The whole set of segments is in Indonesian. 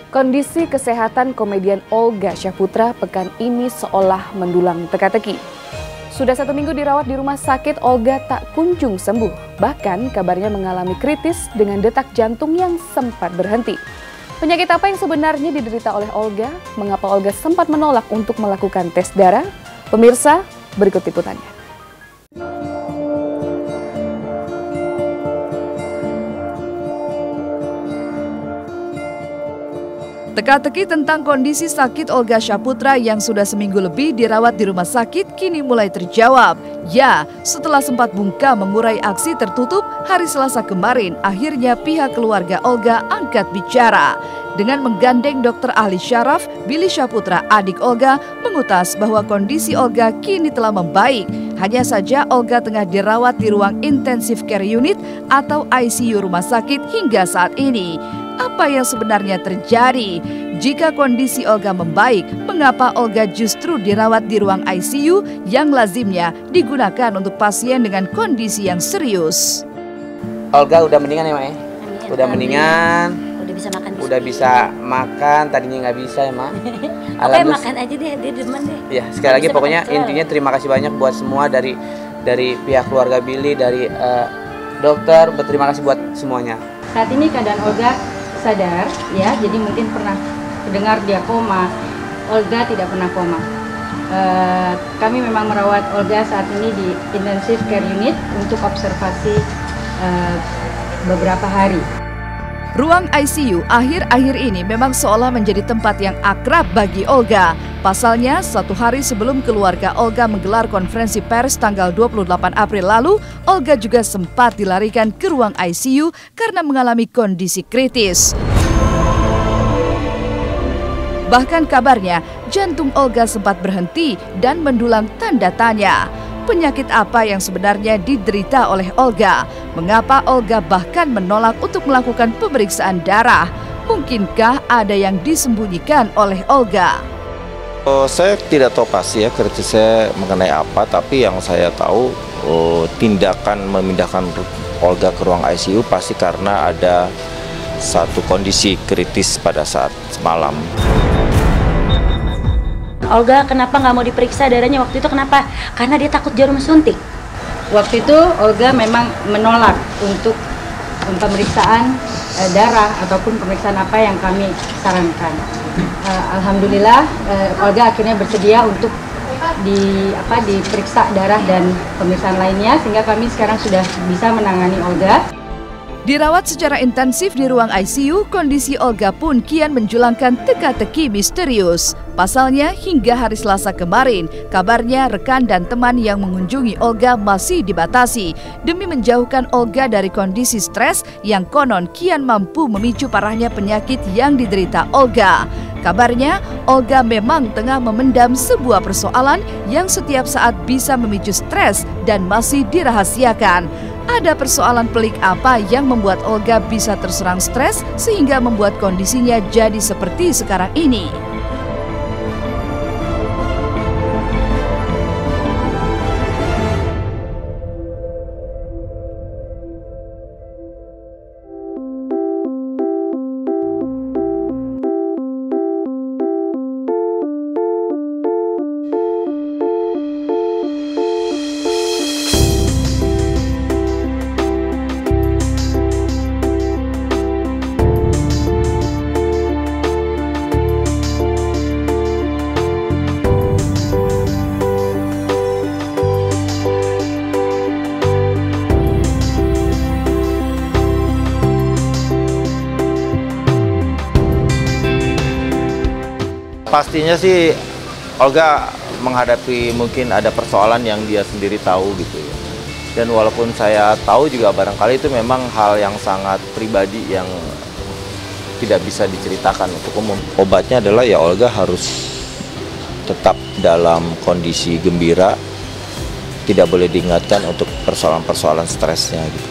Kondisi kesehatan komedian Olga Syahputra pekan ini seolah mendulang teka-teki. Sudah 1 minggu dirawat di rumah sakit, Olga tak kunjung sembuh. Bahkan kabarnya mengalami kritis dengan detak jantung yang sempat berhenti. Penyakit apa yang sebenarnya diderita oleh Olga? Mengapa Olga sempat menolak untuk melakukan tes darah? Pemirsa, berikut liputannya. Teka-teki tentang kondisi sakit Olga Syahputra yang sudah seminggu lebih dirawat di rumah sakit kini mulai terjawab. Ya, setelah sempat bungkam mengurai aksi tertutup, hari Selasa kemarin akhirnya pihak keluarga Olga angkat bicara. Dengan menggandeng dokter ahli syaraf, Billy Syahputra, adik Olga, mengutas bahwa kondisi Olga kini telah membaik. Hanya saja Olga tengah dirawat di ruang intensive care unit atau ICU rumah sakit hingga saat ini. Apa yang sebenarnya terjadi? Jika kondisi Olga membaik, mengapa Olga justru dirawat di ruang ICU yang lazimnya digunakan untuk pasien dengan kondisi yang serius? Olga udah mendingan ya, Mak? Udah mendingan. Udah bisa makan, tadinya nggak bisa ya, Mak. Oke, makan aja deh, dia demen deh. Ya, sekali lagi pokoknya intinya terima kasih banyak buat semua dari pihak keluarga Billy, dari dokter, berterima kasih buat semuanya. Saat ini keadaan Olga sadar ya, jadi mungkin pernah dengar dia koma. Olga tidak pernah koma. Kami memang merawat Olga saat ini di intensive care unit untuk observasi beberapa hari. Ruang ICU akhir-akhir ini memang seolah menjadi tempat yang akrab bagi Olga. Pasalnya, 1 hari sebelum keluarga Olga menggelar konferensi pers tanggal 28 April lalu, Olga juga sempat dilarikan ke ruang ICU karena mengalami kondisi kritis. Bahkan kabarnya, jantung Olga sempat berhenti dan mendulang tanda tanya. Penyakit apa yang sebenarnya diderita oleh Olga? Mengapa Olga bahkan menolak untuk melakukan pemeriksaan darah? Mungkinkah ada yang disembunyikan oleh Olga? Saya tidak tahu pasti ya kritisnya mengenai apa, tapi yang saya tahu tindakan memindahkan Olga ke ruang ICU pasti karena ada satu kondisi kritis pada saat semalam. Olga kenapa nggak mau diperiksa darahnya waktu itu, kenapa? Karena dia takut jarum suntik. Waktu itu Olga memang menolak untuk pemeriksaan darah ataupun pemeriksaan apa yang kami sarankan. Alhamdulillah Olga akhirnya bersedia untuk diperiksa darah dan pemeriksaan lainnya, sehingga kami sekarang sudah bisa menangani Olga. Dirawat secara intensif di ruang ICU, kondisi Olga pun kian menjulangkan teka-teki misterius. Pasalnya, hingga hari Selasa kemarin, kabarnya rekan dan teman yang mengunjungi Olga masih dibatasi demi menjauhkan Olga dari kondisi stres yang konon kian mampu memicu parahnya penyakit yang diderita Olga. Kabarnya, Olga memang tengah memendam sebuah persoalan yang setiap saat bisa memicu stres dan masih dirahasiakan. Ada persoalan pelik apa yang membuat Olga bisa terserang stres sehingga membuat kondisinya jadi seperti sekarang ini? Pastinya sih Olga menghadapi mungkin ada persoalan yang dia sendiri tahu gitu ya. Dan walaupun saya tahu juga barangkali itu memang hal yang sangat pribadi yang tidak bisa diceritakan untuk umum. Obatnya adalah ya Olga harus tetap dalam kondisi gembira, tidak boleh diingatkan untuk persoalan-persoalan stresnya gitu.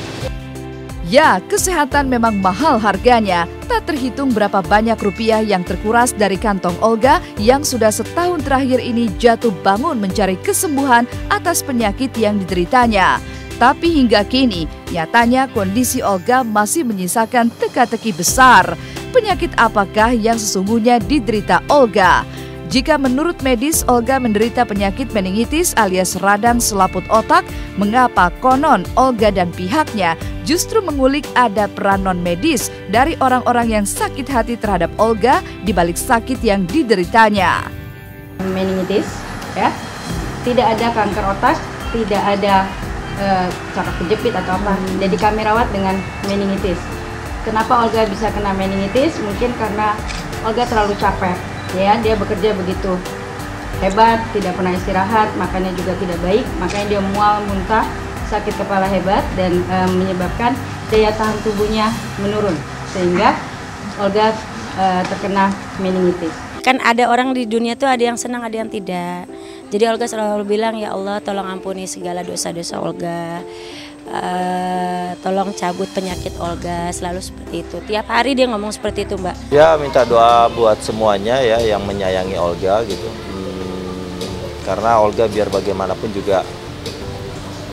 Ya, kesehatan memang mahal harganya. Tak terhitung berapa banyak rupiah yang terkuras dari kantong Olga yang sudah setahun terakhir ini jatuh bangun mencari kesembuhan atas penyakit yang dideritanya. Tapi hingga kini, nyatanya kondisi Olga masih menyisakan teka-teki besar. penyakit apakah yang sesungguhnya diderita Olga? Jika menurut medis Olga menderita penyakit meningitis alias radang selaput otak, mengapa konon Olga dan pihaknya justru mengulik ada peran non-medis dari orang-orang yang sakit hati terhadap Olga di balik sakit yang dideritanya? Meningitis, ya, tidak ada kanker otak, tidak ada saraf kejepit atau apa. Jadi kami rawat dengan meningitis. Kenapa Olga bisa kena meningitis? Mungkin karena Olga terlalu capek. Ya, dia bekerja begitu hebat, tidak pernah istirahat, makannya juga tidak baik, makanya dia mual, muntah, sakit kepala hebat dan menyebabkan daya tahan tubuhnya menurun sehingga Olga terkena meningitis. Kan ada orang di dunia tuh ada yang senang, ada yang tidak. Jadi Olga selalu bilang, ya Allah tolong ampuni segala dosa-dosa Olga. Tolong cabut penyakit Olga, selalu seperti itu. Tiap hari dia ngomong seperti itu, Mbak. Ya, minta doa buat semuanya ya yang menyayangi Olga gitu. Karena Olga biar bagaimanapun juga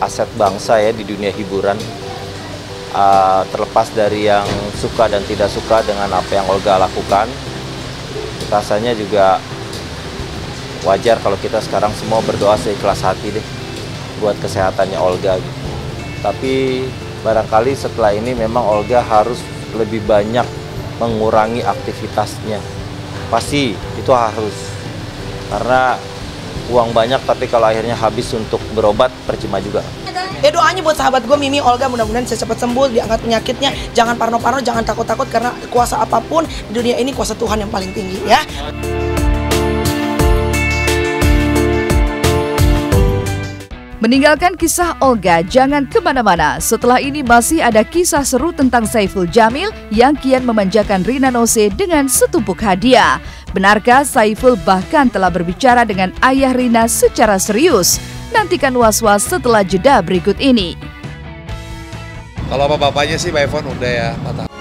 aset bangsa ya di dunia hiburan. Terlepas dari yang suka dan tidak suka dengan apa yang Olga lakukan, rasanya juga wajar kalau kita sekarang semua berdoa seikhlas hati deh buat kesehatannya Olga gitu. Tapi barangkali setelah ini memang Olga harus lebih banyak mengurangi aktivitasnya. Pasti itu harus. Karena uang banyak tapi kalau akhirnya habis untuk berobat percuma juga. Doanya buat sahabat gue Mimi Olga, mudah-mudahan bisa cepat sembuh, diangkat penyakitnya. Jangan parno-parno, jangan takut-takut karena kuasa apapun di dunia ini kuasa Tuhan yang paling tinggi ya. Meninggalkan kisah Olga, jangan kemana-mana. Setelah ini masih ada kisah seru tentang Saiful Jamil yang kian memanjakan Rina Nose dengan setumpuk hadiah. Benarkah Saiful bahkan telah berbicara dengan ayah Rina secara serius? Nantikan was-was setelah jeda berikut ini. Kalau bapak-bapaknya sih by phone udah ya, 4 tahun.